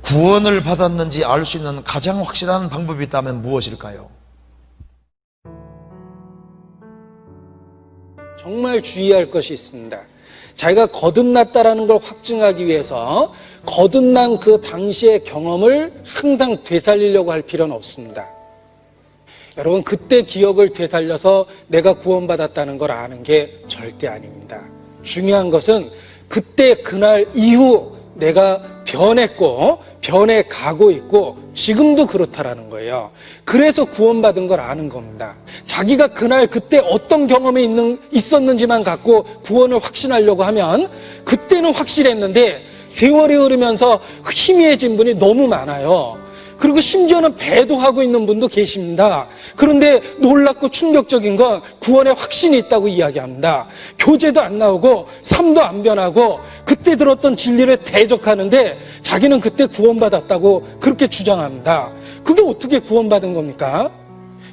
구원을 받았는지 알 수 있는 가장 확실한 방법이 있다면 무엇일까요? 정말 주의할 것이 있습니다. 자기가 거듭났다라는 걸 확증하기 위해서 거듭난 그 당시의 경험을 항상 되살리려고 할 필요는 없습니다. 여러분, 그때 기억을 되살려서 내가 구원받았다는 걸 아는 게 절대 아닙니다. 중요한 것은 그때 그날 이후 내가 변했고 변해가고 있고 지금도 그렇다라는 거예요. 그래서 구원받은 걸 아는 겁니다. 자기가 그날 그때 어떤 경험이 있었는지만 갖고 구원을 확신하려고 하면 그때는 확실했는데 세월이 흐르면서 희미해진 분이 너무 많아요. 그리고 심지어는 배도하고 있는 분도 계십니다. 그런데 놀랍고 충격적인 건 구원의 확신이 있다고 이야기합니다. 교제도 안 나오고 삶도 안 변하고 그때 들었던 진리를 대적하는데 자기는 그때 구원받았다고 그렇게 주장합니다. 그게 어떻게 구원받은 겁니까?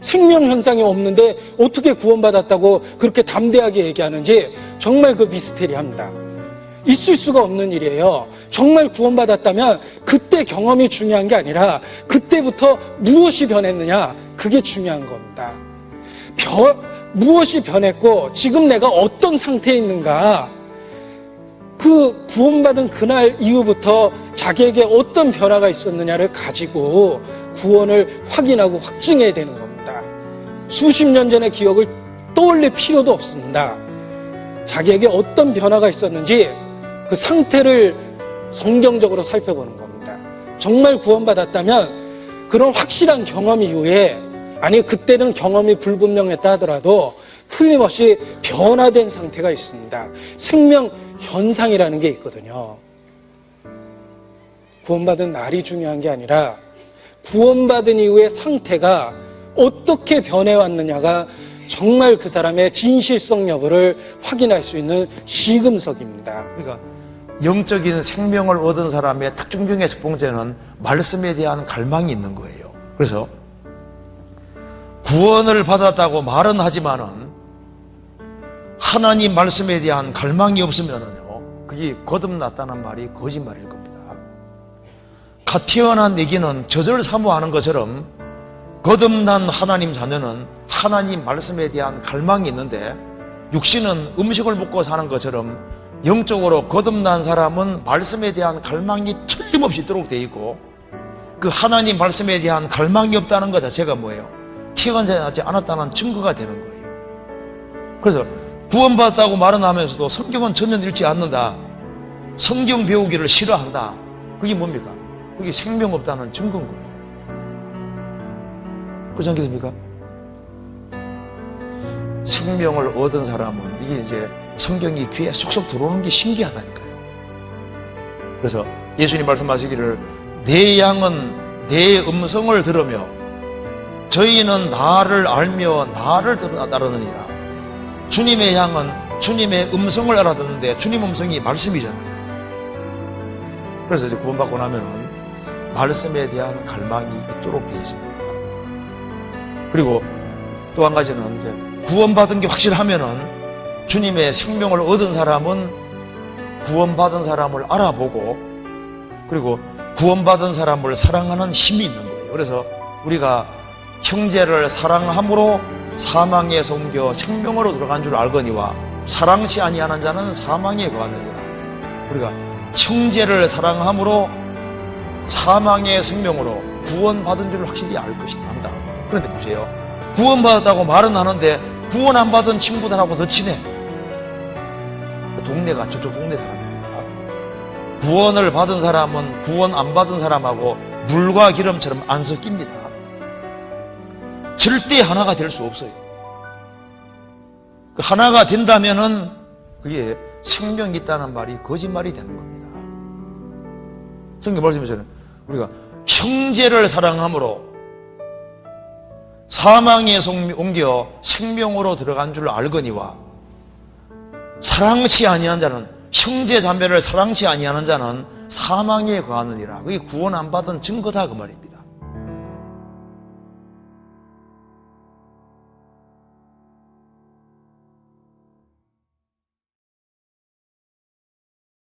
생명 현상이 없는데 어떻게 구원받았다고 그렇게 담대하게 얘기하는지 정말 그 미스테리합니다. 있을 수가 없는 일이에요. 정말 구원받았다면 그때 경험이 중요한 게 아니라 그때부터 무엇이 변했느냐, 그게 중요한 겁니다. 무엇이 변했고 지금 내가 어떤 상태에 있는가, 그 구원받은 그날 이후부터 자기에게 어떤 변화가 있었느냐를 가지고 구원을 확인하고 확증해야 되는 겁니다. 수십 년 전의 기억을 떠올릴 필요도 없습니다. 자기에게 어떤 변화가 있었는지 그 상태를 성경적으로 살펴보는 겁니다. 정말 구원받았다면 그런 확실한 경험 이후에, 아니 그때는 경험이 불분명했다 하더라도 틀림없이 변화된 상태가 있습니다. 생명 현상이라는 게 있거든요. 구원받은 날이 중요한 게 아니라 구원받은 이후의 상태가 어떻게 변해왔느냐가 정말 그 사람의 진실성 여부를 확인할 수 있는 시금석입니다. 그러니까 영적인 생명을 얻은 사람의 특징 중에 첫 번째는 말씀에 대한 갈망이 있는 거예요. 그래서 구원을 받았다고 말은 하지만은 하나님 말씀에 대한 갈망이 없으면은요, 그게 거듭났다는 말이 거짓말일 겁니다. 갓 태어난 애기는 젖을 사모하는 것처럼 거듭난 하나님 자녀는 하나님 말씀에 대한 갈망이 있는데, 육신은 음식을 먹고 사는 것처럼 영적으로 거듭난 사람은 말씀에 대한 갈망이 틀림없이 있도록 되어 있고, 그 하나님 말씀에 대한 갈망이 없다는 것 자체가 뭐예요? 태어나지 않았다는 증거가 되는 거예요. 그래서 구원받았다고 말은 하면서도 성경은 전혀 읽지 않는다, 성경 배우기를 싫어한다, 그게 뭡니까? 그게 생명 없다는 증거인 거예요. 그렇지 않겠습니까? 생명을 얻은 사람은 이게 이제 성경이 귀에 쏙쏙 들어오는 게 신기하다니까요. 그래서 예수님 말씀하시기를 내 양은 내 음성을 들으며 저희는 나를 알며 나를 따르느니라. 주님의 양은 주님의 음성을 알아듣는데 주님 음성이 말씀이잖아요. 그래서 이제 구원받고 나면은 말씀에 대한 갈망이 있도록 되어 있습니다. 그리고 또 한 가지는 이제 구원받은 게 확실하면은 주님의 생명을 얻은 사람은 구원받은 사람을 알아보고, 그리고 구원받은 사람을 사랑하는 힘이 있는 거예요. 그래서 우리가 형제를 사랑함으로 사망에서 옮겨 생명으로 들어간 줄 알거니와 사랑치 아니하는 자는 사망에 거하느니라. 우리가 형제를 사랑함으로 사망의 생명으로 구원받은 줄 확실히 알 것이 난다. 그런데 보세요, 구원받았다고 말은 하는데 구원 안 받은 친구들하고 더 친해. 동네가 저쪽 동네 사람입니다. 구원을 받은 사람은 구원 안 받은 사람하고 물과 기름처럼 안 섞입니다. 절대 하나가 될 수 없어요. 그 하나가 된다면은 그게 생명이 있다는 말이 거짓말이 되는 겁니다. 성경 말씀에서는 우리가 형제를 사랑함으로 사망에서 옮겨 생명으로 들어간 줄 알거니와 사랑치 아니한 자는, 형제 자매를 사랑치 아니하는 자는 사망에 거하느니라. 그게 구원 안 받은 증거다 그 말입니다.